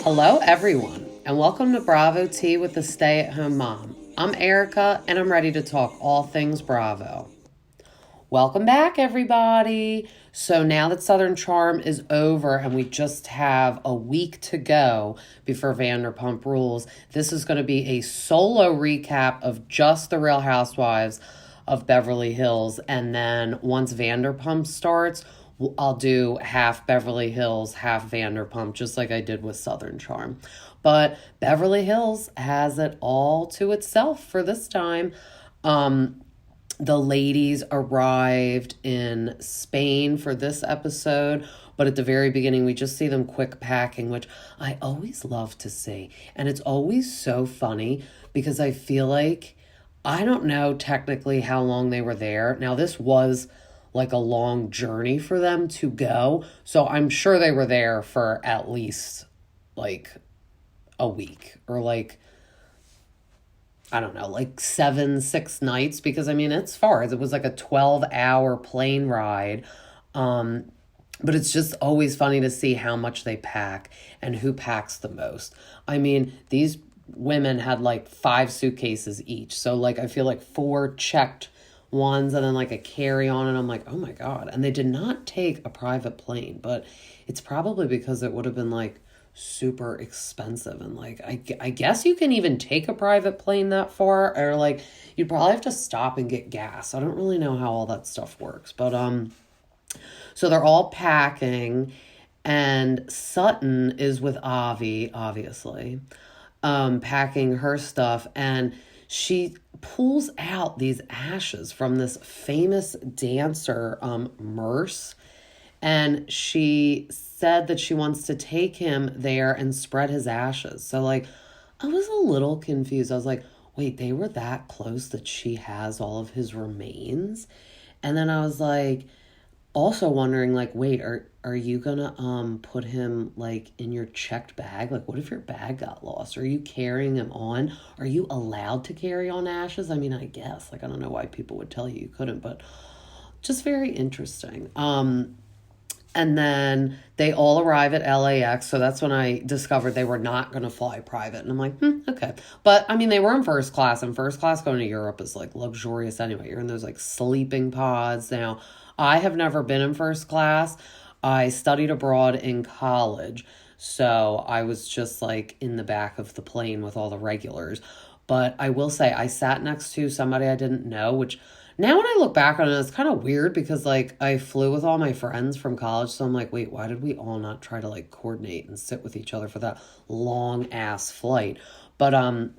Hello, everyone, and welcome to Bravo Tea with the Stay at Home Mom. I'm Erica, and I'm ready to talk all things Bravo. Welcome back, everybody. So now that Southern Charm is over and we just have a week to go before Vanderpump Rules, this is going to be a solo recap of just the Real Housewives of Beverly Hills. And then once Vanderpump starts, I'll do half Beverly Hills, half Vanderpump, just like I did with Southern Charm. But Beverly Hills has it all to itself for this time. The ladies arrived in Spain for this episode, but at the very beginning, we just see them quick packing, which I always love to see. And it's always so funny because I feel like, I don't know technically how long they were there. Now, this was like a long journey for them to go. So I'm sure they were there for at least like a week or like, I don't know, like 6 nights, because I mean, it's far. It was like a 12-hour plane ride. But it's just always funny to see how much they pack and who packs the most. I mean, these women had like 5 suitcases each. So like, I feel like 4 checked ones and then like a carry-on, and I'm like, oh my God. And they did not take a private plane, but it's probably because it would have been like super expensive. And like, I guess you can even take a private plane that far, or like you'd probably have to stop and get gas. I don't really know how all that stuff works, but so they're all packing, and Sutton is with Avi, obviously, packing her stuff, and she pulls out these ashes from this famous dancer, Merce, and she said that she wants to take him there and spread his ashes. So, like, I was a little confused. I was like, wait, they were that close that she has all of his remains? And then I was like, also wondering, like, wait, are you gonna put him like in your checked bag? Like, what if your bag got lost? Are you carrying him on? Are you allowed to carry on ashes? I mean, I guess. Like, I don't know why people would tell you couldn't, but just very interesting. And then they all arrive at LAX. So that's when I discovered they were not going to fly private. And I'm like, okay. But I mean, they were in first class, and first class going to Europe is like luxurious anyway. You're in those like sleeping pods. Now, I have never been in first class. I studied abroad in college. So I was just like in the back of the plane with all the regulars. But I will say I sat next to somebody I didn't know, which now when I look back on it, it's kind of weird because like I flew with all my friends from college. So I'm like, wait, why did we all not try to like coordinate and sit with each other for that long ass flight? But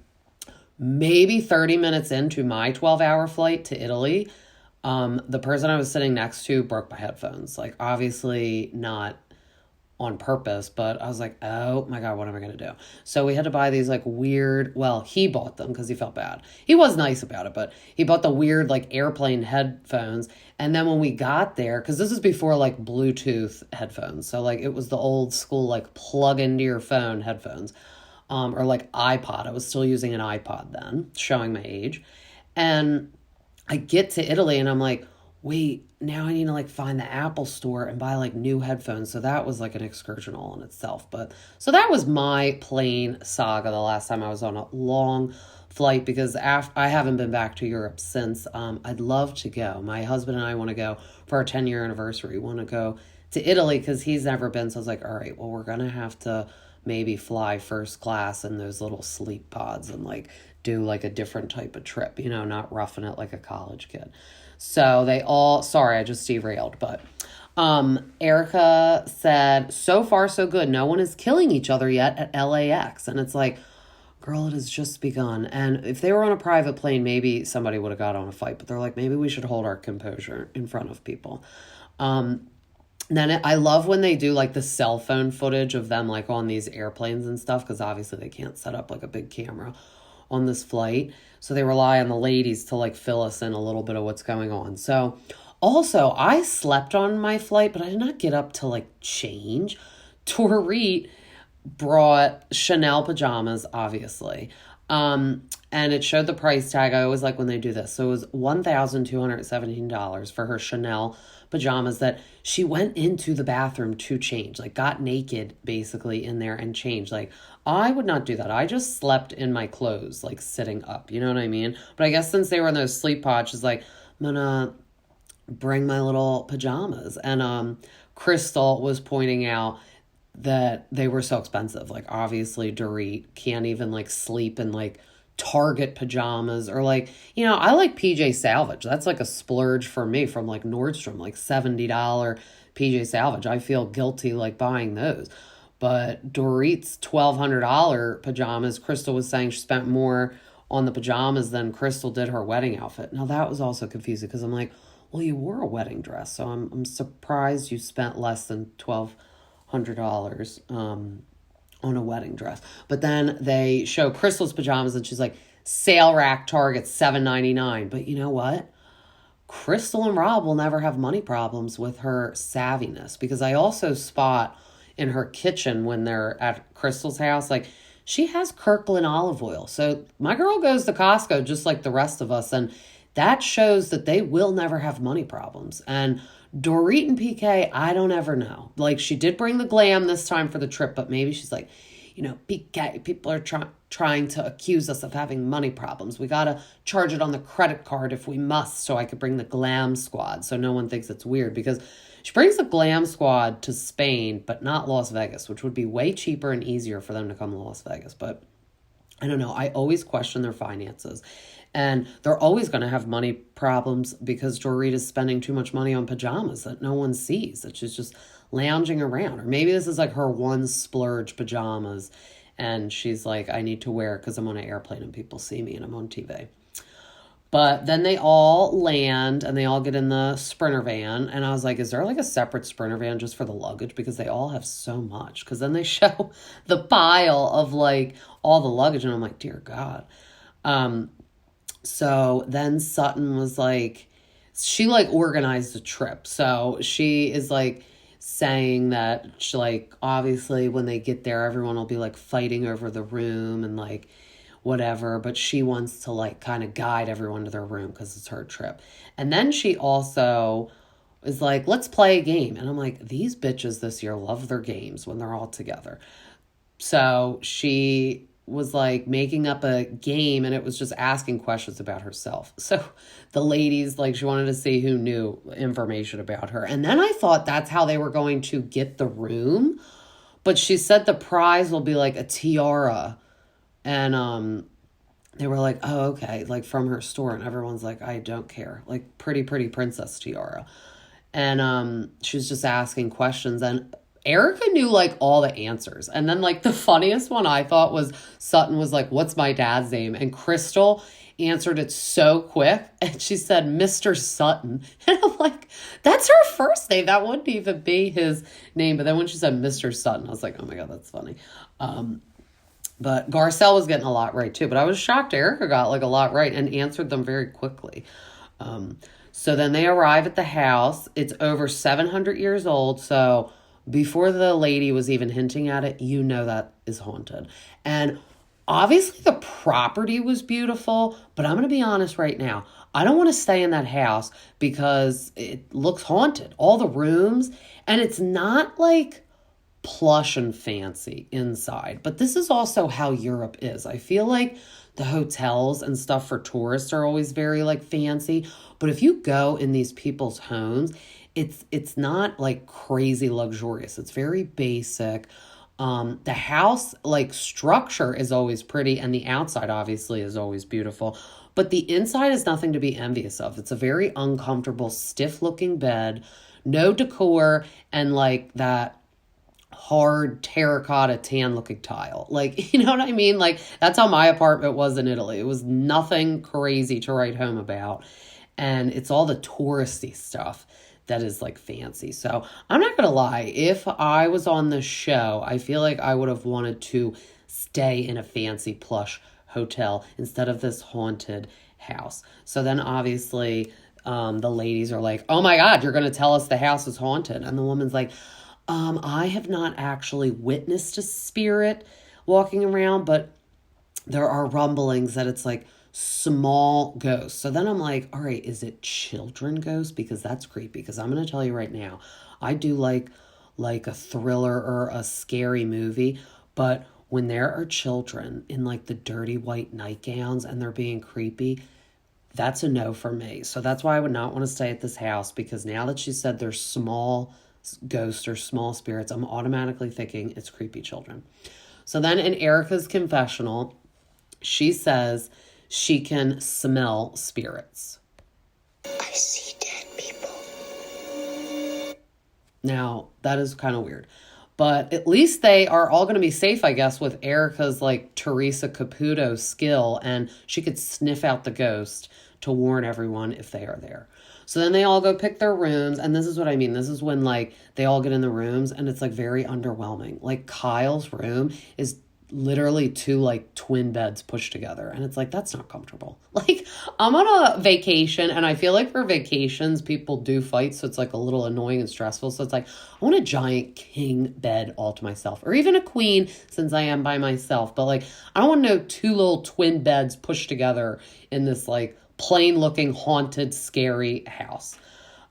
maybe 30 minutes into my 12-hour flight to Italy, the person I was sitting next to broke my headphones. Like, obviously not on purpose, but I was like, oh my God, what am I going to do? So we had to buy these like weird, well, he bought them because he felt bad. He was nice about it, but he bought the weird like airplane headphones. And then when we got there, because this is before like Bluetooth headphones. So like it was the old school, like plug into your phone headphones, or like iPod. I was still using an iPod then, showing my age. And I get to Italy and I'm like, wait, now I need to like find the Apple store and buy like new headphones. So that was like an excursion all in itself. But so that was my plane saga the last time I was on a long flight, because I haven't been back to Europe since. I'd love to go. My husband and I want to go for our 10-year anniversary. We want to go to Italy because he's never been. So I was like, all right, well, we're going to have to maybe fly first class in those little sleep pods and like do like a different type of trip, you know, not roughing it like a college kid. So they all, sorry, I just derailed, but Erica said, so far so good. No one is killing each other yet at LAX. And it's like, girl, it has just begun. And if they were on a private plane, maybe somebody would have got on a fight, but they're like, maybe we should hold our composure in front of people. Then I love when they do like the cell phone footage of them like on these airplanes and stuff, because obviously they can't set up like a big camera on this flight. So they rely on the ladies to like fill us in a little bit of what's going on. So also I slept on my flight, but I did not get up to like change. Dorit brought Chanel pajamas, obviously. And it showed the price tag. I always like when they do this. So it was $1,217 for her Chanel pajamas that she went into the bathroom to change, like got naked basically in there and changed. Like, I would not do that. I just slept in my clothes, like sitting up. You know what I mean? But I guess since they were in those sleep pods, she's like, I'm gonna bring my little pajamas. And Crystal was pointing out that they were so expensive. Like, obviously Dorit can't even like sleep in like Target pajamas, or like, I like PJ Salvage. That's like a splurge for me from like Nordstrom, like $70 PJ Salvage. I feel guilty like buying those. But Dorit's $1,200 pajamas, Crystal was saying she spent more on the pajamas than Crystal did her wedding outfit. Now that was also confusing because I'm like, well, you wore a wedding dress, so I'm surprised you spent less than $1,200 on a wedding dress. But then they show Crystal's pajamas and she's like, sale rack Target $7.99. But you know what? Crystal and Rob will never have money problems with her savviness, because I also spot in her kitchen when they're at Crystal's house, like, she has Kirkland olive oil. So my girl goes to Costco just like the rest of us, and that shows that they will never have money problems. And Dorit and PK, I don't ever know. Like, she did bring the glam this time for the trip, but maybe she's like, PK, people are trying to accuse us of having money problems. We got to charge it on the credit card if we must, so I could bring the glam squad so no one thinks it's weird. Because she brings the glam squad to Spain, but not Las Vegas, which would be way cheaper and easier for them to come to Las Vegas. But I don't know. I always question their finances. And they're always going to have money problems because Dorit is spending too much money on pajamas that no one sees, that she's just lounging around. Or maybe this is like her one splurge pajamas, and she's like, I need to wear it because I'm on an airplane and people see me and I'm on TV. But then they all land and they all get in the Sprinter van. And I was like, is there like a separate Sprinter van just for the luggage? Because they all have so much. Because then they show the pile of like all the luggage. And I'm like, dear God. So then Sutton was like, she like organized the trip. So she is like saying that she, like, obviously when they get there, everyone will be like fighting over the room and like whatever, but she wants to like kind of guide everyone to their room because it's her trip. And then she also is like, let's play a game. And I'm like, these bitches this year love their games when they're all together. So she was like making up a game, and it was just asking questions about herself. So the ladies, like, she wanted to see who knew information about her. And then I thought that's how they were going to get the room. But she said the prize will be like a tiara. And they were like, oh, okay, like from her store. And everyone's like, I don't care. Like, pretty princess tiara. And she was just asking questions. And Erica knew like all the answers. And then like the funniest one I thought was Sutton was like, what's my dad's name? And Crystal answered it so quick. And she said, Mr. Sutton. And I'm like, that's her first name. That wouldn't even be his name. But then when she said Mr. Sutton, I was like, oh my God, that's funny. But Garcelle was getting a lot right too. But I was shocked Erica got like a lot right and answered them very quickly. So then they arrive at the house. It's over 700 years old. So before the lady was even hinting at it, you know that is haunted. And obviously the property was beautiful, but I'm going to be honest right now. I don't want to stay in that house because it looks haunted. All the rooms, and it's not like plush and fancy inside. But this is also how Europe is. I feel like the hotels and stuff for tourists are always very like fancy. But if you go in these people's homes, it's not like crazy luxurious. It's very basic. The house like structure is always pretty, and the outside obviously is always beautiful. But the inside is nothing to be envious of. It's a very uncomfortable, stiff looking bed, no decor, and like that hard terracotta tan looking tile. Like, you know what I mean? Like, that's how my apartment was in Italy. It was nothing crazy to write home about. And it's all the touristy stuff that is like fancy. So I'm not going to lie. If I was on the show, I feel like I would have wanted to stay in a fancy plush hotel instead of this haunted house. So then obviously the ladies are like, oh my God, you're going to tell us the house is haunted. And the woman's like, I have not actually witnessed a spirit walking around, but there are rumblings that it's like small ghosts. So then I'm like, all right, is it children ghosts? Because that's creepy. Because I'm going to tell you right now, I do like a thriller or a scary movie, but when there are children in like the dirty white nightgowns and they're being creepy, that's a no for me. So that's why I would not want to stay at this house, because now that she said there's small ghosts or small spirits, I'm automatically thinking it's creepy children. So then in Erica's confessional, she says she can smell spirits. I see dead people. Now, that is kind of weird. But at least they are all going to be safe, I guess, with Erica's like Teresa Caputo skill, and she could sniff out the ghost to warn everyone if they are there. So then they all go pick their rooms, and this is what I mean. This is when like they all get in the rooms and it's like very underwhelming. Like Kyle's room is literally two like twin beds pushed together, and it's like, that's not comfortable. Like, I'm on a vacation, and I feel like for vacations people do fight, so it's like a little annoying and stressful. So it's like, I want a giant king bed all to myself, or even a queen since I am by myself. But like, I don't want no two little twin beds pushed together in this like plain looking haunted scary house.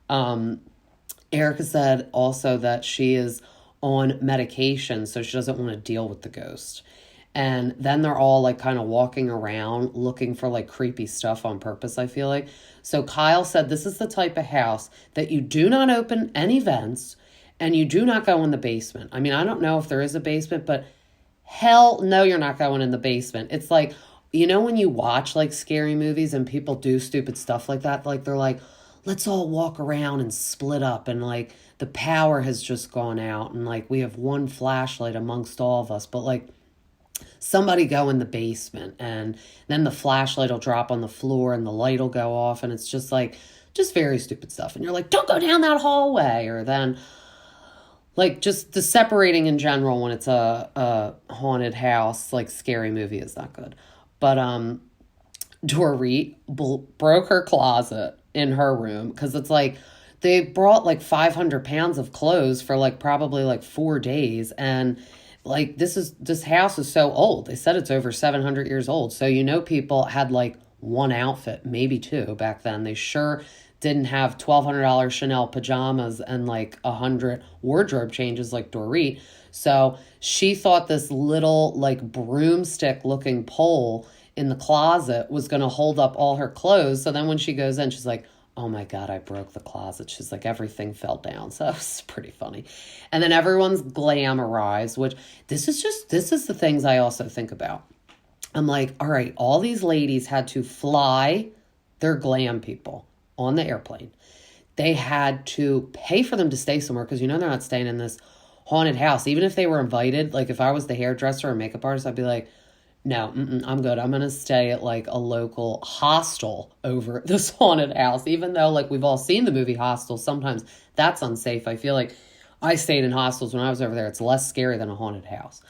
Erica said also that she is on medication, so she doesn't want to deal with the ghost. And then they're all like kind of walking around looking for like creepy stuff on purpose, I feel like. So Kyle said this is the type of house that you do not open any vents and you do not go in the basement. I mean, I don't know if there is a basement, but hell no, you're not going in the basement. It's like, you know, when you watch like scary movies and people do stupid stuff like that, like they're like, let's all walk around and split up, and like the power has just gone out and like we have one flashlight amongst all of us, but like somebody go in the basement and then the flashlight will drop on the floor and the light will go off, and it's just like, just very stupid stuff. And you're like, don't go down that hallway. Or then like just the separating in general when it's a haunted house, like scary movie, is not good. But Dorit broke her closet in her room because it's like they brought like 500 pounds of clothes for like probably like 4 days, and like this house is so old. They said it's over 700 years old. So you know people had like one outfit, maybe two back then. They sure didn't have $1,200 Chanel pajamas and like 100 wardrobe changes like Dorit. So she thought this little like broomstick looking pole in the closet was going to hold up all her clothes. So then when she goes in, she's like, oh my God, I broke the closet. She's like, everything fell down. So it's pretty funny. And then everyone's glamorized, which this is the things I also think about. I'm like, all right, all these ladies had to fly their glam people on the airplane. They had to pay for them to stay somewhere because, you know, they're not staying in this haunted house. Even if they were invited, like if I was the hairdresser or makeup artist, I'd be like, no, I'm good. I'm going to stay at like a local hostel over this haunted house. Even though like we've all seen the movie Hostel, sometimes that's unsafe. I feel like I stayed in hostels when I was over there. It's less scary than a haunted house.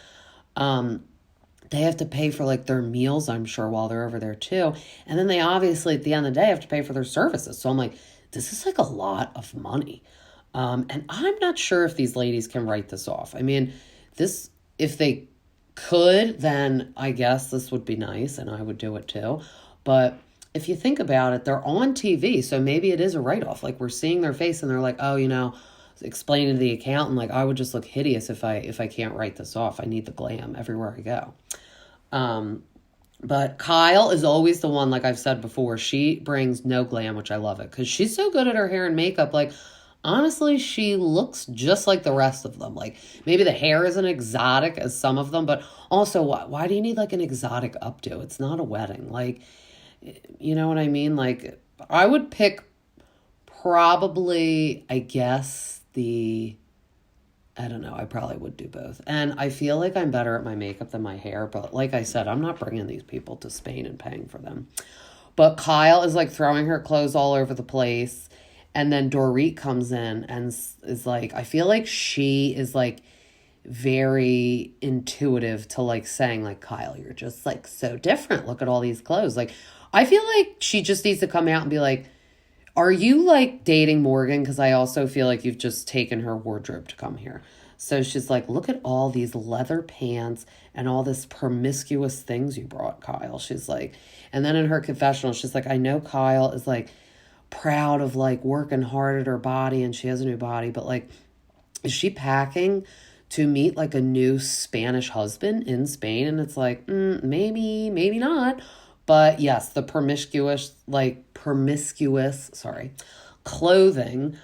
They have to pay for like their meals, I'm sure, while they're over there too. And then they obviously at the end of the day have to pay for their services. So I'm like, this is like a lot of money. And I'm not sure if these ladies can write this off. I mean, if they could, then I guess this would be nice and I would do it too. But if you think about it, they're on TV, so maybe it is a write-off. Like we're seeing their face and they're like, oh, you know, explaining to the accountant, like I would just look hideous if I can't write this off. I need the glam everywhere I go. But Kyle is always the one, like I've said before, she brings no glam, which I love it because she's so good at her hair and makeup. Like, honestly, she looks just like the rest of them. Like, maybe the hair isn't exotic as some of them, but also, why do you need like an exotic updo? It's not a wedding. Like, you know what I mean? Like, I would pick probably, I guess, I don't know, I probably would do both. And I feel like I'm better at my makeup than my hair, but like I said, I'm not bringing these people to Spain and paying for them. But Kyle is like throwing her clothes all over the place. And then Dorit comes in and is like, I feel like she is like very intuitive to like saying like, Kyle, you're just like so different. Look at all these clothes. Like, I feel like she just needs to come out and be like, are you like dating Morgan? Because I also feel like you've just taken her wardrobe to come here. So she's like, look at all these leather pants and all this promiscuous things you brought, Kyle. She's like, and then in her confessional, she's like, I know Kyle is like proud of like working hard at her body and she has a new body, but like, is she packing to meet like a new Spanish husband in Spain? And it's like, maybe not. But yes, the promiscuous, sorry, clothing.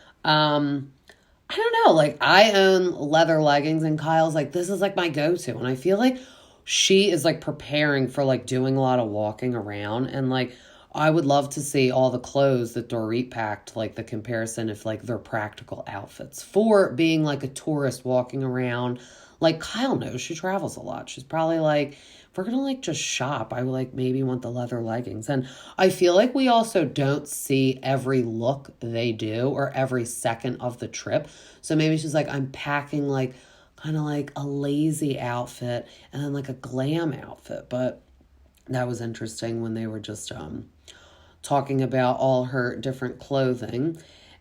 I don't know. Like, I own leather leggings, and Kyle's like, this is like my go-to. And I feel like she is like preparing for like doing a lot of walking around. And like, I would love to see all the clothes that Dorit packed, like the comparison of like their practical outfits for being like a tourist walking around. Like, Kyle knows she travels a lot. She's probably like, if we're gonna like just shop, I would like maybe want the leather leggings. And I feel like we also don't see every look they do or every second of the trip. So maybe she's like, I'm packing like kind of like a lazy outfit and then like a glam outfit. But that was interesting when they were just talking about all her different clothing.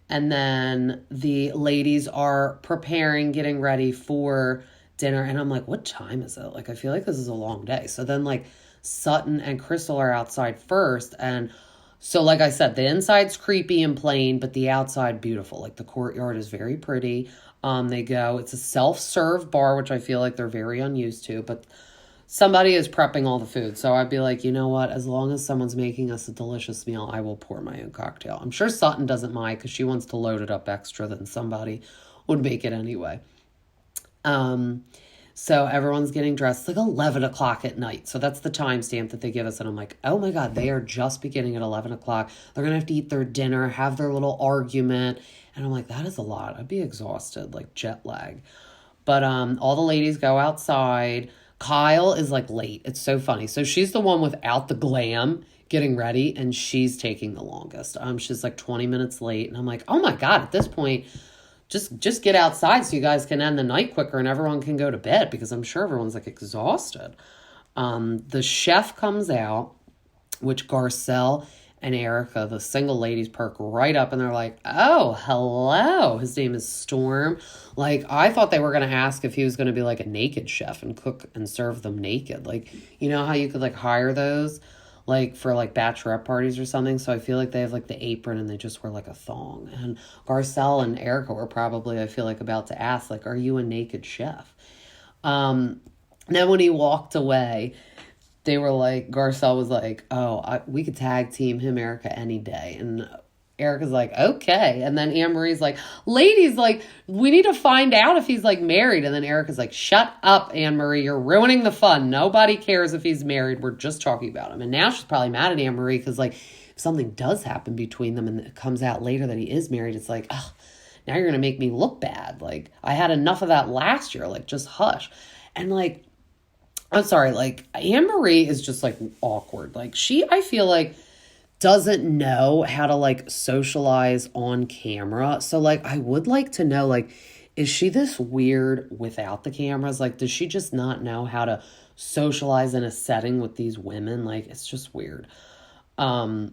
And then the ladies are preparing, getting ready for dinner. And I'm like, what time is it? Like, I feel like this is a long day. So then like Sutton and Crystal are outside first. And so like I said, the inside's creepy and plain, but the outside beautiful. Like the courtyard is very pretty. It's a self-serve bar, which I feel like they're very unused to, but somebody is prepping all the food. So I'd be like, you know what? As long as someone's making us a delicious meal, I will pour my own cocktail. I'm sure Sutton doesn't mind because she wants to load it up extra than somebody would make it anyway. So everyone's getting dressed. It's like 11 o'clock at night. So that's the timestamp that they give us. And I'm like, oh my God, they are just beginning at 11 o'clock. They're going to have to eat their dinner, have their little argument. And I'm like, that is a lot. I'd be exhausted, like jet lag. But all the ladies go outside. Kyle is like late. It's so funny. So she's the one without the glam getting ready, and she's taking the longest. She's like 20 minutes late. And I'm like, oh my God, at this point, just get outside so you guys can end the night quicker and everyone can go to bed, because I'm sure everyone's like exhausted. The chef comes out, which Garcelle and Erica, the single ladies, perk right up and they're like, oh, hello. His name is Storm. Like, I thought they were going to ask if he was going to be like a naked chef and cook and serve them naked. Like, you know how you could like hire those like for like bachelorette parties or something. So I feel like they have like the apron and they just wear like a thong. And Garcelle and Erica were probably, I feel like, about to ask, like, are you a naked chef? Then when he walked away, they were like, Garcelle was like, oh, we could tag team him, Erica, any day. And Erica's like, okay. And then Annemarie's like, ladies, like, we need to find out if he's like married. And then Erica's like, shut up, Annemarie. You're ruining the fun. Nobody cares if he's married. We're just talking about him. And now she's probably mad at Annemarie because like if something does happen between them and it comes out later that he is married, it's like, oh, now you're going to make me look bad. Like, I had enough of that last year. Like, just hush. And like, I'm sorry, like, Annemarie is just like awkward. Like, I feel like, doesn't know how to like socialize on camera. So like, I would like to know, like, is she this weird without the cameras? Like, does she just not know how to socialize in a setting with these women? Like, it's just weird. But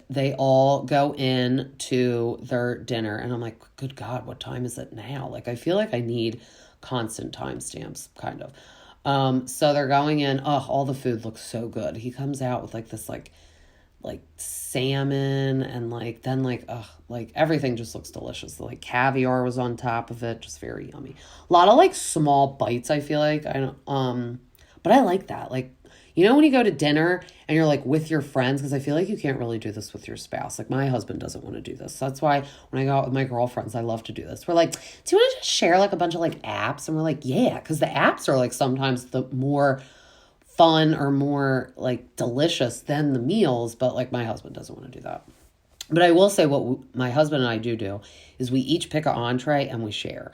they all go in to their dinner and I'm like, good God, what time is it now? Like, I feel like I need constant timestamps, kind of. So they're going in. Oh, all the food looks so good. He comes out with like this like salmon and like then like everything just looks delicious. Like caviar was on top of it, just very yummy. A lot of like small bites, I feel like. I don't but I like that. Like, you know when you go to dinner and you're like with your friends, because I feel like you can't really do this with your spouse. Like, my husband doesn't want to do this. So that's why when I go out with my girlfriends, I love to do this. We're like, do you want to just share like a bunch of like apps? And we're like, yeah, because the apps are like sometimes the more fun or more like delicious than the meals. But like, my husband doesn't want to do that. But I will say what my husband and I do is we each pick an entree and we share.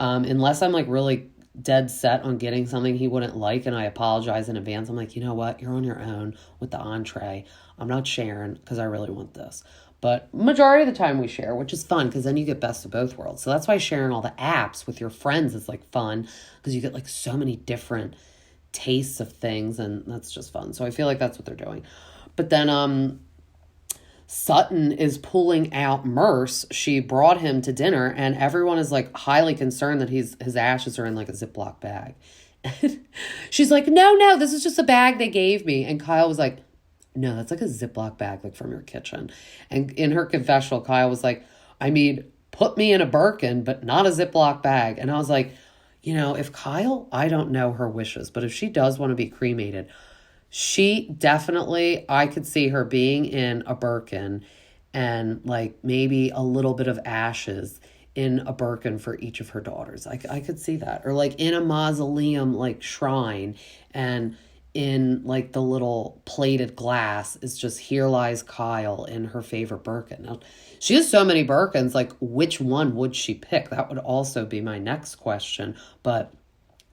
Unless I'm like really dead set on getting something he wouldn't like and I apologize in advance, I'm like, you know what, you're on your own with the entree. I'm not sharing because I really want this. But majority of the time we share, which is fun because then you get best of both worlds. So that's why sharing all the apps with your friends is like fun, because you get like so many different tastes of things and that's just fun. So I feel like that's what they're doing. But then Sutton is pulling out Merce. She brought him to dinner, and everyone is like highly concerned that his ashes are in like a Ziploc bag. She's like, no, this is just a bag they gave me. And Kyle was like, no, that's like a Ziploc bag, like from your kitchen. And in her confessional, Kyle was like, I mean, put me in a Birkin, but not a Ziploc bag. And I was like, if Kyle, I don't know her wishes, but if she does want to be cremated, she definitely, I could see her being in a Birkin and like maybe a little bit of ashes in a Birkin for each of her daughters. I could see that. Or like in a mausoleum, like shrine, and in like the little plated glass is just here lies Kyle in her favorite Birkin. Now, she has so many Birkins, like which one would she pick? That would also be my next question. But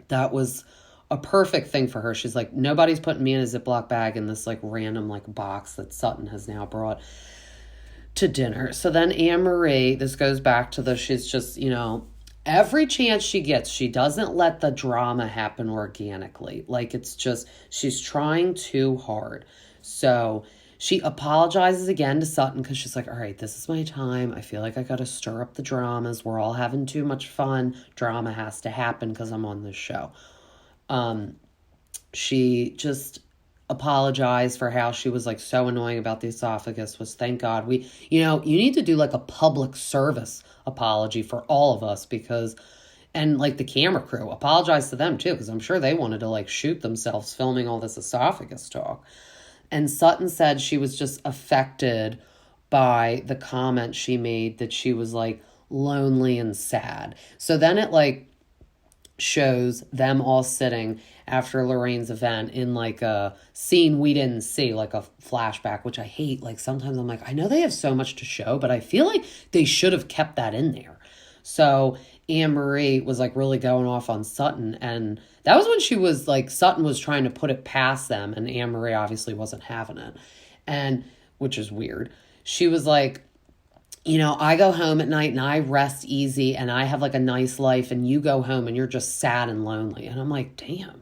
that was a perfect thing for her. She's like, nobody's putting me in a Ziploc bag in this like random like box that Sutton has now brought to dinner. So then Annemarie, this goes back to she's just, every chance she gets, she doesn't let the drama happen organically. Like it's just, she's trying too hard. So she apologizes again to Sutton because she's like, all right, this is my time. I feel like I got to stir up the dramas. We're all having too much fun. Drama has to happen because I'm on this show. She just apologized for how she was like so annoying about the esophagus. Was thank God you need to do like a public service apology for all of us, because, and like the camera crew, apologize to them too, because I'm sure they wanted to like shoot themselves filming all this esophagus talk. And Sutton said she was just affected by the comment she made that she was like lonely and sad. So then it like shows them all sitting after Lorraine's event in like a scene we didn't see, like a flashback, which I hate. Like sometimes I'm like, I know they have so much to show, but I feel like they should have kept that in there. So Annemarie was like really going off on Sutton, and that was when she was like, Sutton was trying to put it past them, and Annemarie obviously wasn't having it, and which is weird. She was like, I go home at night and I rest easy and I have like a nice life, and you go home and you're just sad and lonely. And I'm like, damn,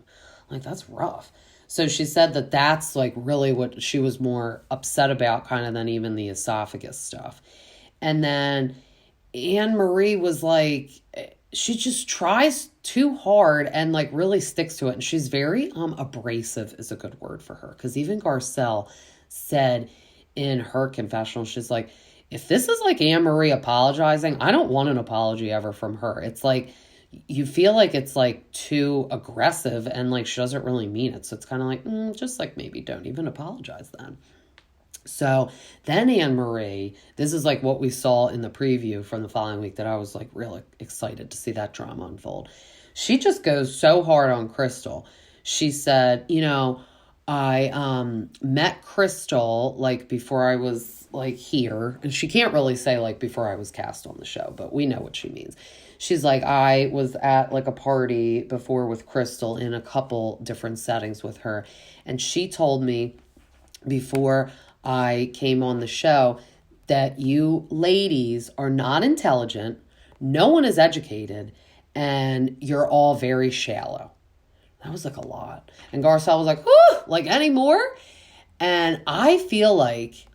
like that's rough. So she said that that's like really what she was more upset about kind of than even the esophagus stuff. And then Annemarie was like, she just tries too hard and like really sticks to it. And she's very abrasive is a good word for her. Because even Garcelle said in her confessional, she's like, if this is like Annemarie apologizing, I don't want an apology ever from her. It's like, you feel like it's like too aggressive and like she doesn't really mean it. So it's kind of like, just like maybe don't even apologize then. So then Annemarie, this is like what we saw in the preview from the following week that I was like really excited to see that drama unfold. She just goes so hard on Crystal. She said, I met Crystal like before I was like here, and she can't really say like before I was cast on the show, but we know what she means. She's like, I was at like a party before with Crystal in a couple different settings with her, and she told me before I came on the show that you ladies are not intelligent, no one is educated, and you're all very shallow. That was like a lot. And Garcelle was like, like any more? And I feel like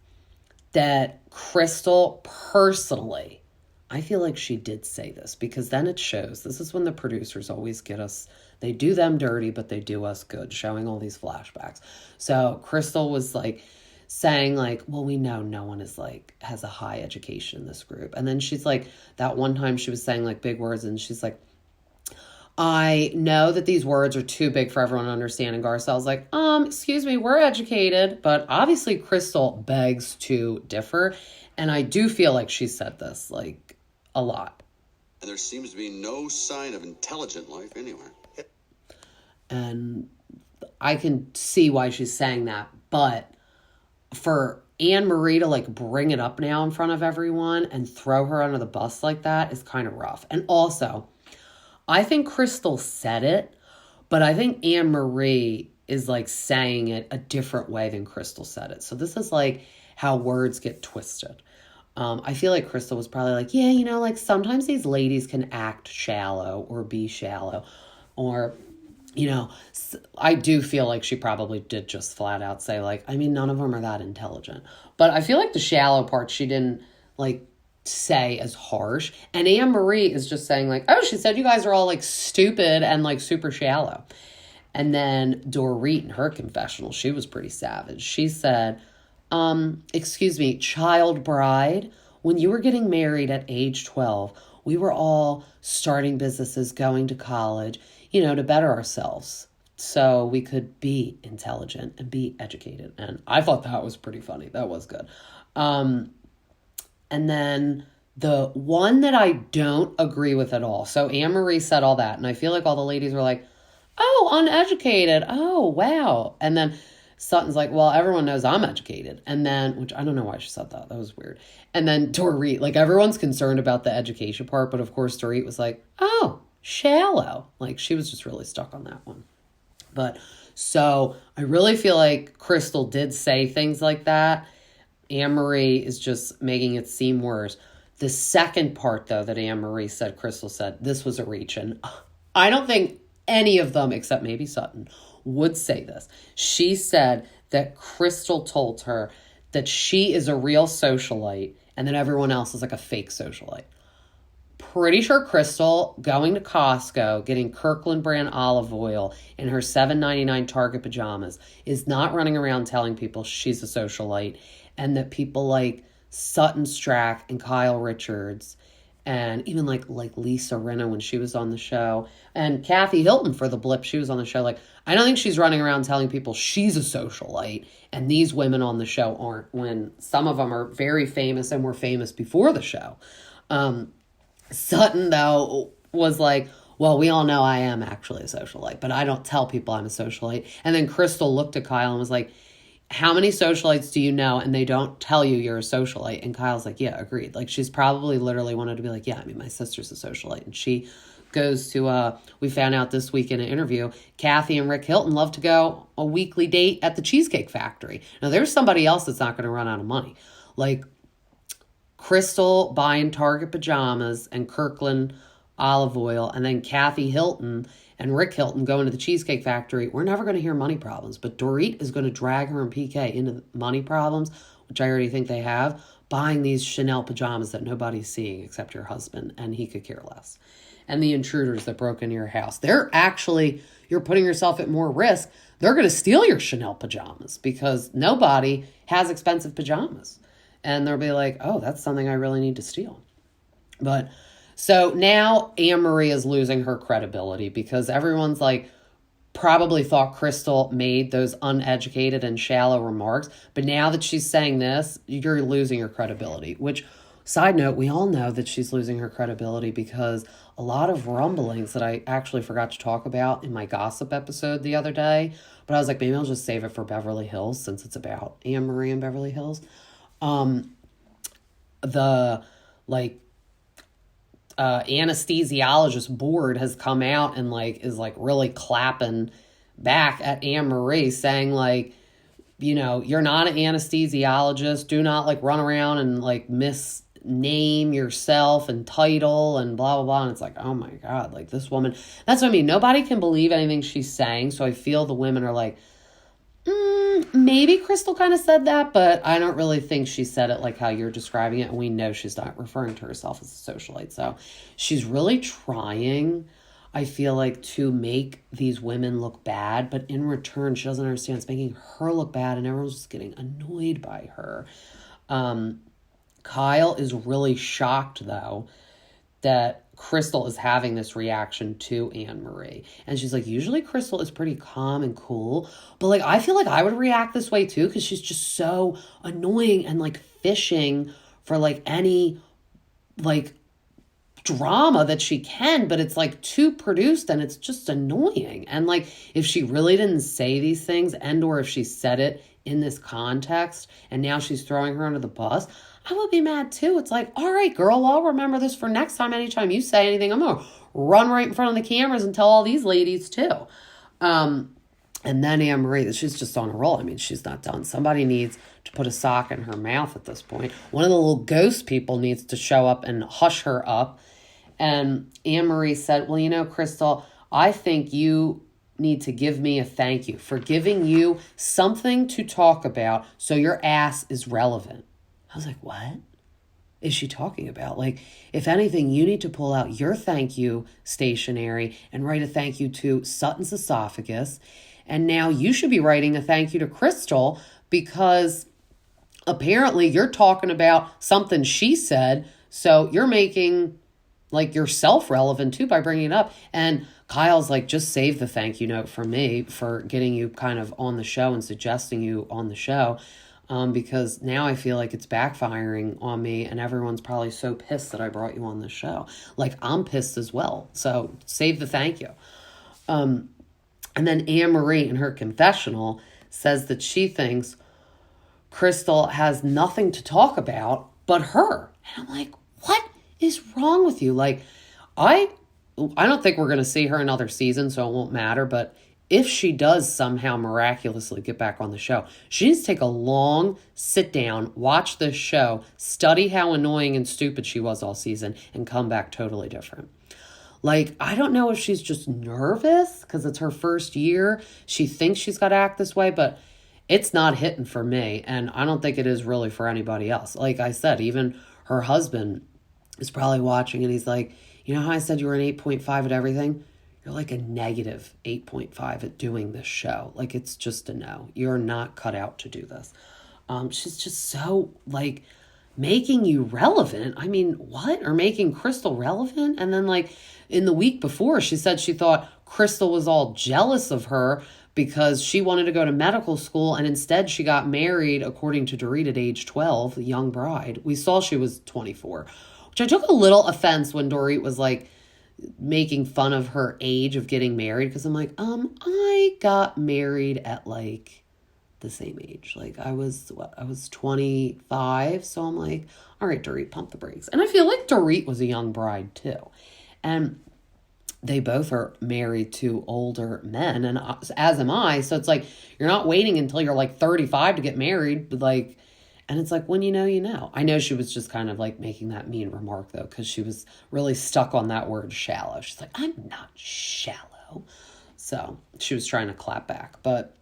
that Crystal personally, I feel like she did say this, because then it shows. This is when the producers always get us, they do them dirty, but they do us good, showing all these flashbacks. So Crystal was like saying like, well, we know no one is like, has a high education in this group. And then she's like, that one time she was saying like big words, and she's like, I know that these words are too big for everyone to understand. And Garcelle's like, excuse me, we're educated. But obviously Crystal begs to differ. And I do feel like she said this like a lot. There seems to be no sign of intelligent life anywhere. And I can see why she's saying that. But for Annemarie to like bring it up now in front of everyone and throw her under the bus like that is kind of rough. And also, I think Crystal said it, but I think Annemarie is like saying it a different way than Crystal said it. So this is like how words get twisted. I feel like Crystal was probably like, yeah, like sometimes these ladies can act shallow or be shallow. Or I do feel like she probably did just flat out say, like, I mean, none of them are that intelligent. But I feel like the shallow part she didn't, like, say as harsh. And Annemarie is just saying, like, oh, she said you guys are all, like, stupid and, like, super shallow. And then Dorit, in her confessional, she was pretty savage. She said, excuse me, child bride, when you were getting married at age 12, we were all starting businesses, going to college, to better ourselves so we could be intelligent and be educated. And I thought that was pretty funny. That was good. And then the one that I don't agree with at all. So Annemarie said all that. And I feel like all the ladies were like, oh, uneducated. Oh, wow. And then Sutton's like, well, everyone knows I'm educated. And then, which I don't know why she said that. That was weird. And then Dorit, like, everyone's concerned about the education part. But of course, Dorit was like, oh, shallow. Like, she was just really stuck on that one. But so I really feel like Crystal did say things like that. Annemarie is just making it seem worse. The second part, though, that Annemarie said, Crystal said, this was a reach. And I don't think any of them, except maybe Sutton, would say this. She said that Crystal told her that she is a real socialite and that everyone else is like a fake socialite. Pretty sure Crystal going to Costco, getting Kirkland brand olive oil in her $7.99 Target pajamas is not running around telling people she's a socialite, and that people like Sutton Strack and Kyle Richards and even like Lisa Rinna when she was on the show, and Kathy Hilton for the blip she was on the show. Like, I don't think she's running around telling people she's a socialite and these women on the show aren't, when some of them are very famous and were famous before the show. Sutton, though, was like, well, we all know I am actually a socialite, but I don't tell people I'm a socialite. And then Crystal looked at Kyle and was like, how many socialites do you know and they don't tell you you're a socialite? And Kyle's like, yeah, agreed. Like, she's probably literally wanted to be like, yeah, I mean, my sister's a socialite. And she goes to, we found out this week in an interview, Kathy and Rick Hilton love to go a weekly date at the Cheesecake Factory. Now, there's somebody else that's not going to run out of money. Like, Crystal buying Target pajamas and Kirkland olive oil, and then Kathy Hilton and Rick Hilton going to the Cheesecake Factory. We're never going to hear money problems, but Dorit is going to drag her and PK into money problems, which I already think they have, buying these Chanel pajamas that nobody's seeing except your husband, and he could care less. And the intruders that broke into your house. You're putting yourself at more risk. They're going to steal your Chanel pajamas because nobody has expensive pajamas. And they'll be like, oh, that's something I really need to steal. But so now Annemarie is losing her credibility because everyone's like, probably thought Crystal made those uneducated and shallow remarks. But now that she's saying this, you're losing your credibility. Which, side note, we all know that she's losing her credibility because a lot of rumblings that I actually forgot to talk about in my gossip episode the other day. But I was like, maybe I'll just save it for Beverly Hills since it's about Annemarie and Beverly Hills. Anesthesiologist board has come out and is really clapping back at Annemarie, saying you're not an anesthesiologist. Do not run around and misname yourself and title and blah, blah, blah. And it's like, oh my God, this woman, that's what I mean. Nobody can believe anything she's saying. So I feel the women are like, maybe Crystal kind of said that, but I don't really think she said it like how you're describing it. And we know she's not referring to herself as a socialite. So she's really trying, I feel like, to make these women look bad. But in return, she doesn't understand. It's making her look bad and everyone's just getting annoyed by her. Kyle is really shocked, though, that Crystal is having this reaction to Annemarie. And she's like, usually Crystal is pretty calm and cool. But I feel like I would react this way too, because she's just so annoying and fishing for any drama that she can, but it's too produced and it's just annoying. And if she really didn't say these things, and or if she said it in this context and now she's throwing her under the bus, I would be mad too. It's like, all right, girl, I'll remember this for next time. Anytime you say anything, I'm going to run right in front of the cameras and tell all these ladies too. And then Annemarie, she's just on a roll. I mean, she's not done. Somebody needs to put a sock in her mouth at this point. One of the little ghost people needs to show up and hush her up. And Annemarie said, well, Crystal, I think you need to give me a thank you for giving you something to talk about so your ass is relevant. I was like, what is she talking about? Like, if anything, you need to pull out your thank you stationery and write a thank you to Sutton's esophagus. And now you should be writing a thank you to Crystal because apparently you're talking about something she said. So you're making like yourself relevant too by bringing it up. And Kyle's like, just save the thank you note from me for getting you kind of on the show and suggesting you on the show. Because now I feel like it's backfiring on me and everyone's probably so pissed that I brought you on the show. Like, I'm pissed as well. So save the thank you. And then Annemarie in her confessional says that she thinks Crystal has nothing to talk about but her. And I'm like, what is wrong with you? Like, I don't think we're going to see her another season, so it won't matter. But if she does somehow miraculously get back on the show, she needs to take a long sit down, watch this show, study how annoying and stupid she was all season, and come back totally different. Like, I don't know if she's just nervous because it's her first year. She thinks she's got to act this way, but it's not hitting for me. And I don't think it is really for anybody else. Like I said, even her husband is probably watching and he's like, you know how I said you were an 8.5 at everything? You're like a negative 8.5 at doing this show. Like, it's just a no. You're not cut out to do this. She's just so, like, making you relevant. I mean, what? Or making Crystal relevant? And then, like, in the week before, she said she thought Crystal was all jealous of her because she wanted to go to medical school and instead she got married, according to Dorit, at age 12, the young bride. We saw she was 24, which I took a little offense when Dorit was, like, making fun of her age of getting married, because I'm like, I got married at like the same age. Like I was 25, so I'm like, all right, Dorit, pump the brakes. And I feel like Dorit was a young bride too, and they both are married to older men, and as am I. So it's like, you're not waiting until you're like 35 to get married, but like. And it's like, when you know, you know. I know she was just kind of like making that mean remark, though, because she was really stuck on that word shallow. She's like, I'm not shallow. So she was trying to clap back. But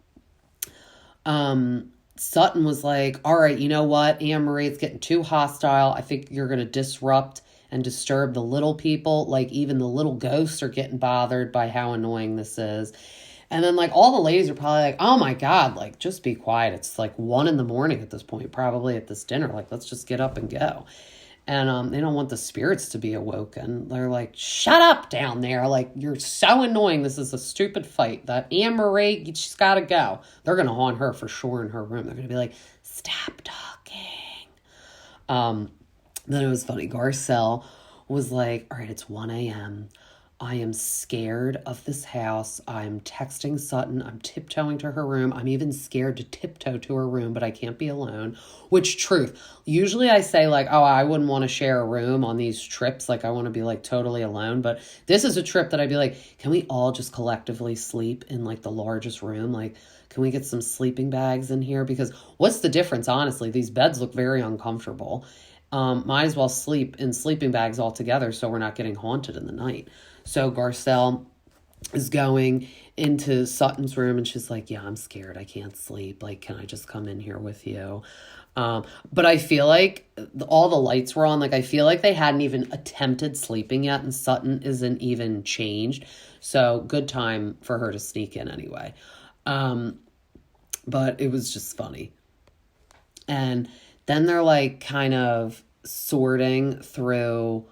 Sutton was like, all right, you know what, Annemarie, it's getting too hostile. I think you're going to disrupt and disturb the little people. Like, even the little ghosts are getting bothered by how annoying this is. And then, like, all the ladies are probably like, oh, my God, like, just be quiet. It's, like, 1 a.m. at this point, probably at this dinner. Like, let's just get up and go. And they don't want the spirits to be awoken. They're like, shut up down there. Like, you're so annoying. This is a stupid fight. That Annemarie, she's got to go. They're going to haunt her for sure in her room. They're going to be like, stop talking. Then it was funny. Garcelle was like, all right, it's 1 a.m., I am scared of this house. I'm texting Sutton. I'm tiptoeing to her room. I'm even scared to tiptoe to her room, but I can't be alone. Which, truth. Usually I say like, oh, I wouldn't want to share a room on these trips. Like, I want to be like totally alone. But this is a trip that I'd be like, can we all just collectively sleep in like the largest room? Like, can we get some sleeping bags in here? Because what's the difference, honestly? These beds look very uncomfortable. Might as well sleep in sleeping bags all together so we're not getting haunted in the night. So Garcelle is going into Sutton's room and she's like, yeah, I'm scared. I can't sleep. Like, can I just come in here with you? But I feel like all the lights were on. Like, I feel like they hadn't even attempted sleeping yet and Sutton isn't even changed. So good time for her to sneak in anyway. But it was just funny. And then they're like kind of sorting through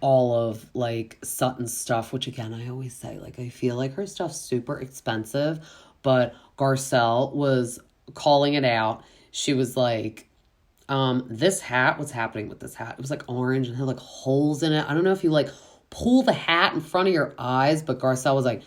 all of like Sutton's stuff, which again, I always say, like, I feel like her stuff's super expensive, but Garcelle was calling it out. She was like, this hat, what's happening with this hat? It was like orange and had like holes in it. I don't know if you like pull the hat in front of your eyes, but Garcelle was like,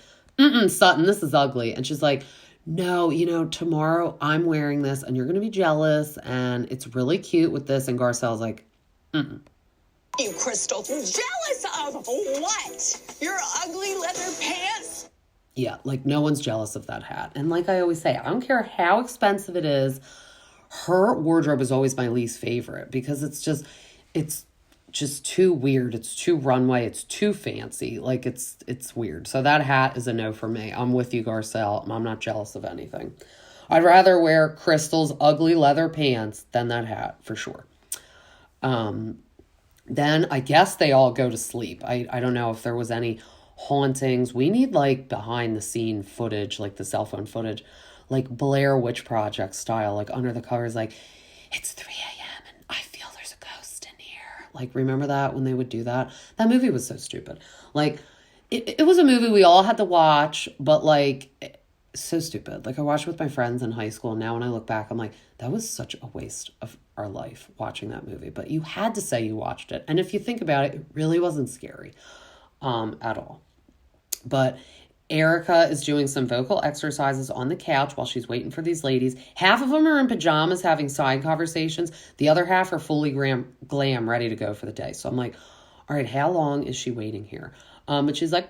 Sutton, this is ugly. And she's like, no, you know, tomorrow I'm wearing this and you're going to be jealous and it's really cute with this. And Garcelle's like, You, Crystal. Jealous of what? Your ugly leather pants? Yeah, like no one's jealous of that hat. And like I always say, I don't care how expensive it is. Her wardrobe is always my least favorite because it's just too weird. It's too runway. It's too fancy. Like it's weird. So that hat is a no for me. I'm with you, Garcelle. I'm not jealous of anything. I'd rather wear Crystal's ugly leather pants than that hat for sure. Then I guess they all go to sleep. I don't know if there was any hauntings. We need like behind the scene footage, like the cell phone footage, like Blair Witch Project style, like under the covers, like it's 3 a.m. and I feel there's a ghost in here. Like, remember that when they would do that? That movie was so stupid. Like, it was a movie we all had to watch, but like, so stupid. Like, I watched it with my friends in high school, and now when I look back, I'm like, that was such a waste of our life watching that movie. But you had to say you watched it. And if you think about it, it really wasn't scary at all. But Erica is doing some vocal exercises on the couch while she's waiting for these ladies. Half of them are in pajamas having side conversations. The other half are fully glam, ready to go for the day. So I'm like, all right, how long is she waiting here? And she's like,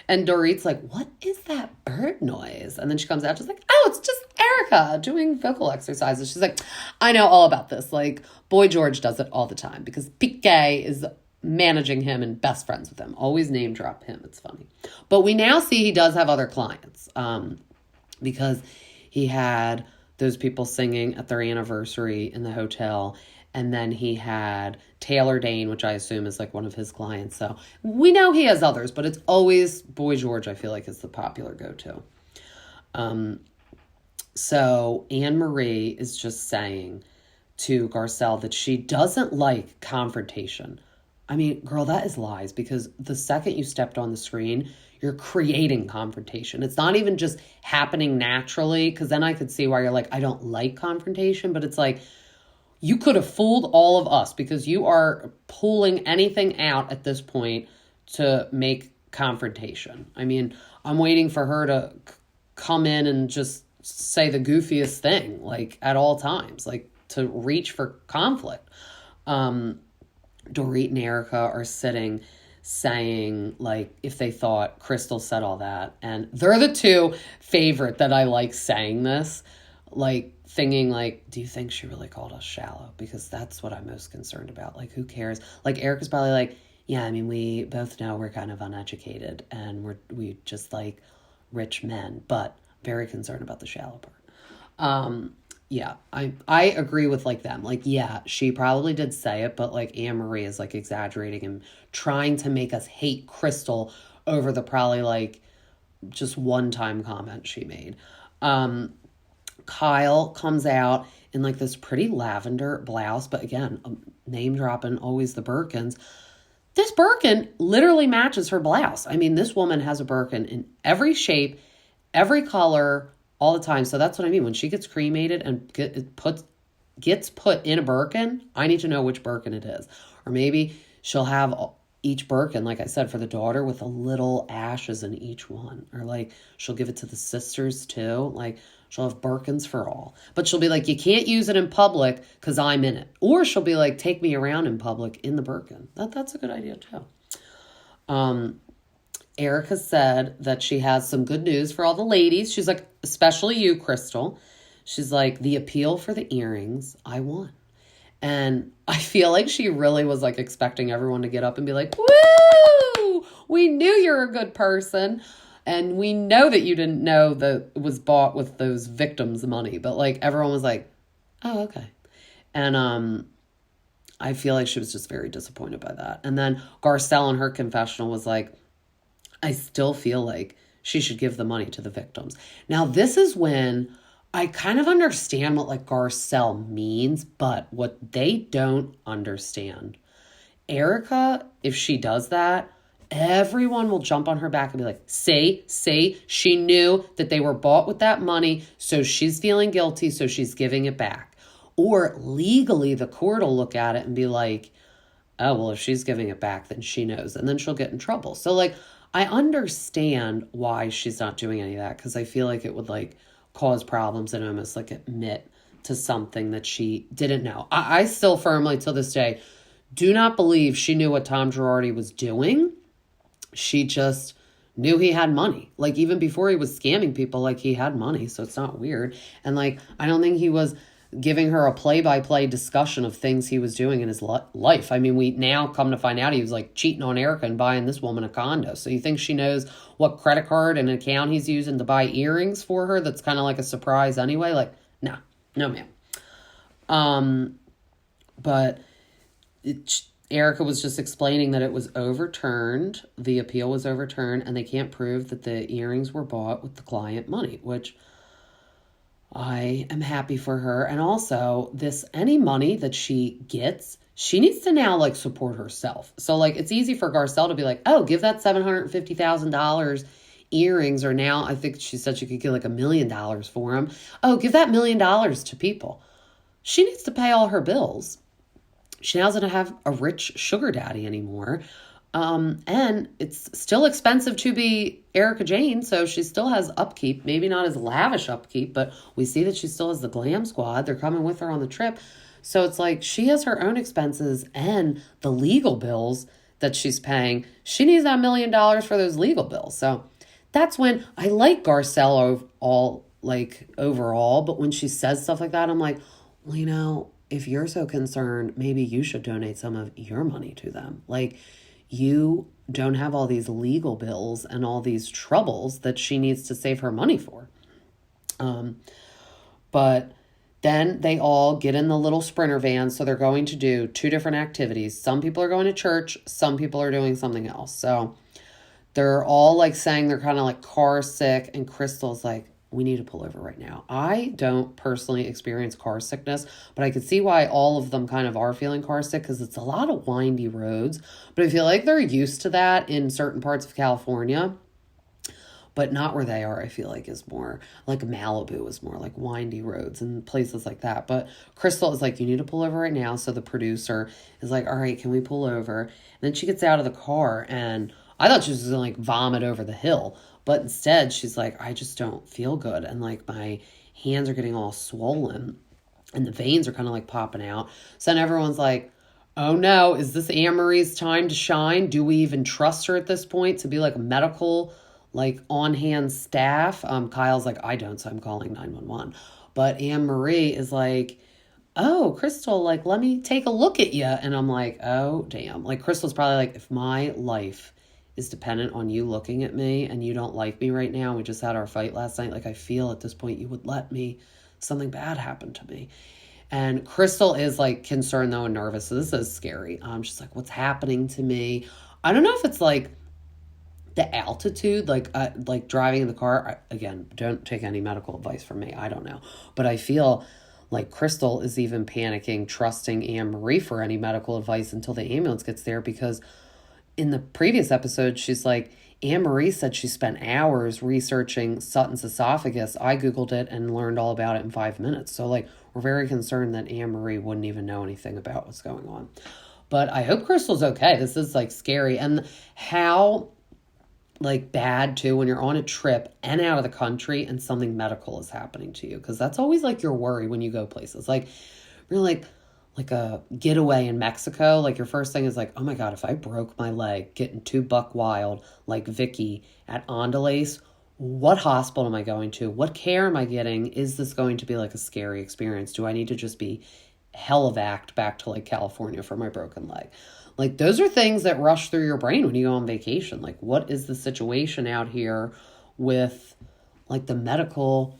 and Dorit's like, what is that bird noise? And then she comes out, she's like, oh, it's just Erica doing vocal exercises. She's like, I know all about this. Like, Boy George does it all the time because Piqué is managing him and best friends with him. Always name drop him. It's funny. But we now see he does have other clients because he had those people singing at their anniversary in the hotel. And then he had Taylor Dane, which I assume is like one of his clients. So we know he has others, but it's always Boy George, I feel like, is the popular go-to. So Annemarie is just saying to Garcelle that she doesn't like confrontation. I mean, girl, that is lies, because the second you stepped on the screen, you're creating confrontation. It's not even just happening naturally, because then I could see why you're like, I don't like confrontation, but it's like, you could have fooled all of us because you are pulling anything out at this point to make confrontation. I mean, I'm waiting for her to come in and just say the goofiest thing, like at all times, like to reach for conflict. Dorit and Erica are sitting saying like if they thought Crystal said all that, and they're the two favorite that I like saying this, like thinking like, do you think she really called us shallow? Because that's what I'm most concerned about. Like, who cares? Like, Erica's probably like, yeah, I mean, we both know we're kind of uneducated and we just like rich men, but very concerned about the shallow part. Yeah, I agree with like them. Like, yeah, she probably did say it, but like Annemarie is like exaggerating and trying to make us hate Crystal over the probably like just one-time comment she made. Kyle comes out in like this pretty lavender blouse, but again, name dropping, always the Birkins. This Birkin literally matches her blouse. I mean, this woman has a Birkin in every shape, every color, all the time. So that's what I mean. When she gets cremated and gets put in a Birkin, I need to know which Birkin it is. Or maybe she'll have each Birkin, like I said, for the daughter with a little ashes in each one. Or like she'll give it to the sisters too. Like she'll have Birkins for all. But she'll be like, you can't use it in public because I'm in it. Or she'll be like, take me around in public in the Birkin. That's a good idea too. Erica said that she has some good news for all the ladies. She's like, especially you, Crystal. She's like, the appeal for the earrings, I won. And I feel like she really was like expecting everyone to get up and be like, woo, we knew you're a good person. And we know that you didn't know that it was bought with those victims' money. But like everyone was like, oh, okay. And I feel like she was just very disappointed by that. And then Garcelle in her confessional was like, I still feel like she should give the money to the victims. Now, this is when I kind of understand what like Garcelle means, but what they don't understand, Erica, if she does that, everyone will jump on her back and be like, say, she knew that they were bought with that money, so she's feeling guilty, so she's giving it back. Or legally, the court will look at it and be like, oh, well, if she's giving it back, then she knows. And then she'll get in trouble. So like, I understand why she's not doing any of that, because I feel like it would like cause problems and almost like admit to something that she didn't know. I still firmly, till this day, do not believe she knew what Tom Girardi was doing. She just knew he had money. Like, even before he was scamming people, like, he had money, so it's not weird. And like, I don't think he was giving her a play-by-play discussion of things he was doing in his life. I mean, we now come to find out he was like cheating on Erica and buying this woman a condo. So you think she knows what credit card and account he's using to buy earrings for her? That's kind of like a surprise anyway. Like, no, ma'am. But Erica was just explaining that it was overturned. The appeal was overturned, and they can't prove that the earrings were bought with the client money, which I am happy for her. And also, any money that she gets, she needs to now like support herself. So like, it's easy for Garcelle to be like, oh, give that $750,000 earrings, or now I think she said she could get like $1 million for them. Oh, give that $1 million to people. She needs to pay all her bills. She now doesn't have a rich sugar daddy anymore. And it's still expensive to be Erica Jane, so she still has upkeep. Maybe not as lavish upkeep, but we see that she still has the glam squad. They're coming with her on the trip. So it's like she has her own expenses and the legal bills that she's paying. She needs that $1 million for those legal bills. So that's when I like Garcelle overall, but when she says stuff like that, I'm like, well, if you're so concerned, maybe you should donate some of your money to them. Like, you don't have all these legal bills and all these troubles that she needs to save her money for. But then they all get in the little Sprinter van. So they're going to do 2 different activities. Some people are going to church. Some people are doing something else. So they're all like saying they're kind of like car sick. And Crystal's like, we need to pull over right now. I don't personally experience car sickness, but I could see why all of them kind of are feeling car sick, because it's a lot of windy roads. But I feel like they're used to that in certain parts of California, but not where they are. I feel like is more like Malibu is more like windy roads and places like that. But Crystal is like, you need to pull over right now. So the producer is like, all right, can we pull over? And then she gets out of the car, and I thought she was going to like vomit over the hill. But instead, she's like, I just don't feel good. And like my hands are getting all swollen and the veins are kind of like popping out. So then everyone's like, oh no, is this Annemarie's time to shine? Do we even trust her at this point to be like medical, like on-hand staff? Kyle's like, I don't, so I'm calling 911. But Annemarie is like, oh, Crystal, like, let me take a look at you. And I'm like, oh, damn. Like, Crystal's probably like, if my life is dependent on you looking at me and you don't like me right now, we just had our fight last night, like I feel at this point you would let something bad happen to me. And Crystal is like concerned though and nervous, so this is scary. She's like, what's happening to me? I don't know if it's like the altitude, like driving in the car. Again, don't take any medical advice from me, I don't know, but I feel like Crystal is even panicking, trusting Annemarie for any medical advice until the ambulance gets there, because in the previous episode, she's like, Annemarie said she spent hours researching Sutton's esophagus. I Googled it and learned all about it in 5 minutes. So, like, we're very concerned that Annemarie wouldn't even know anything about what's going on. But I hope Crystal's okay. This is, like, scary. And how, like, bad, too, when you're on a trip and out of the country and something medical is happening to you. Because that's always, like, your worry when you go places. Like, you're like a getaway in Mexico, like your first thing is like, oh my God, if I broke my leg getting too buck wild like Vicky at Andalace, what hospital am I going to? What care am I getting? Is this going to be like a scary experience? Do I need to just be helivaced back to like California for my broken leg? Like those are things that rush through your brain when you go on vacation. Like what is the situation out here with like the medical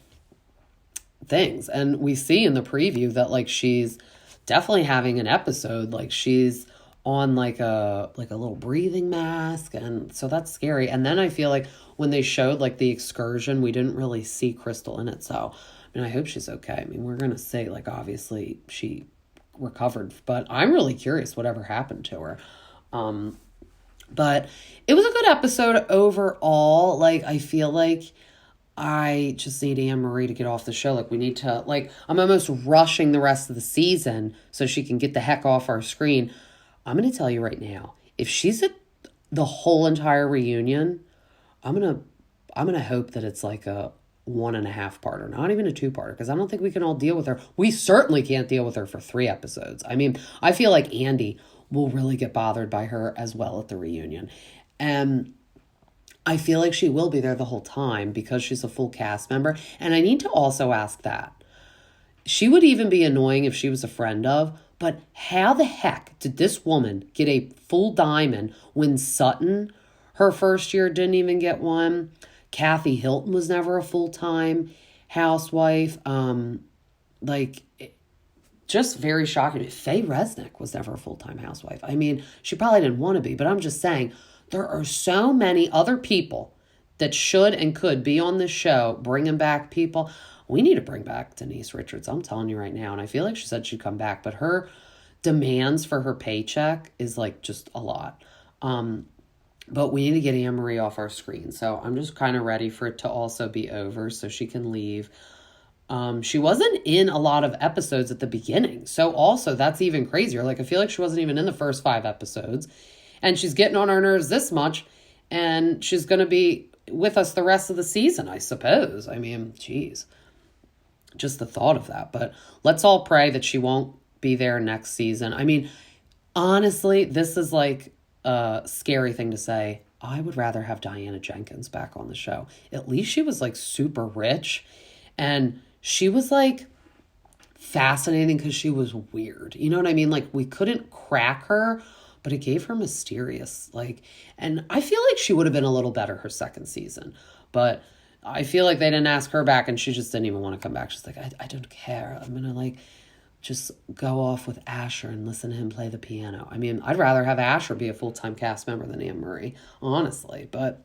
things? And we see in the preview that like she's definitely having an episode, like she's on like a little breathing mask, and so that's scary. And then I feel like when they showed like the excursion, we didn't really see Crystal in it, so I mean I hope she's okay. I mean we're gonna say like obviously she recovered, but I'm really curious whatever happened to her. But it was a good episode overall. Like I feel like I just need Annemarie to get off the show. Like we need to, like, I'm almost rushing the rest of the season so she can get the heck off our screen. I'm going to tell you right now, if she's at the whole entire reunion, I'm going to hope that it's like a 1.5-parter, not even a 2-parter, because I don't think we can all deal with her. We certainly can't deal with her for 3 episodes. I mean, I feel like Andy will really get bothered by her as well at the reunion. And I feel like she will be there the whole time because she's a full cast member. And I need to also ask that. she would even be annoying if she was a friend of, but how the heck did this woman get a full diamond when Sutton, her first year, didn't even get one? Kathy Hilton was never a full-time housewife. Just very shocking. Faye Resnick was never a full-time housewife. I mean, she probably didn't want to be, but I'm just saying there are so many other people that should and could be on this show, bringing back people. We need to bring back Denise Richards. I'm telling you right now. And I feel like she said she'd come back, but her demands for her paycheck is like just a lot. But we need to get Annemarie off our screen. So I'm just kind of ready for it to also be over so she can leave. She wasn't in a lot of episodes at the beginning. So also that's even crazier. Like I feel like she wasn't even in the first 5 episodes. And she's getting on our nerves this much. And she's going to be with us the rest of the season, I suppose. I mean, geez. Just the thought of that. But let's all pray that she won't be there next season. I mean, honestly, this is like a scary thing to say. I would rather have Diana Jenkins back on the show. At least she was like super rich. And she was like fascinating because she was weird. You know what I mean? Like we couldn't crack her, but it gave her mysterious, and I feel like she would have been a little better her second season, but I feel like they didn't ask her back and she just didn't even want to come back. She's like, I don't care. I'm going to just go off with Asher and listen to him play the piano. I mean, I'd rather have Asher be a full-time cast member than Annemarie, honestly, but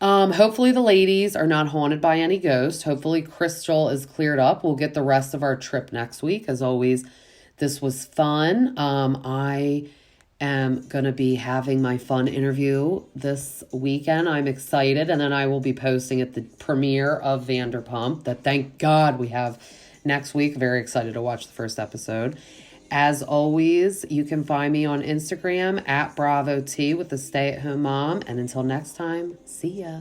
hopefully the ladies are not haunted by any ghosts. Hopefully Crystal is cleared up. We'll get the rest of our trip next week. As always, this was fun. I am going to be having my fun interview this weekend. I'm excited. And then I will be posting at the premiere of Vanderpump that thank God we have next week. Very excited to watch the first episode. As always, you can find me on Instagram at BravoT with the Stay at Home Mom. And until next time, see ya.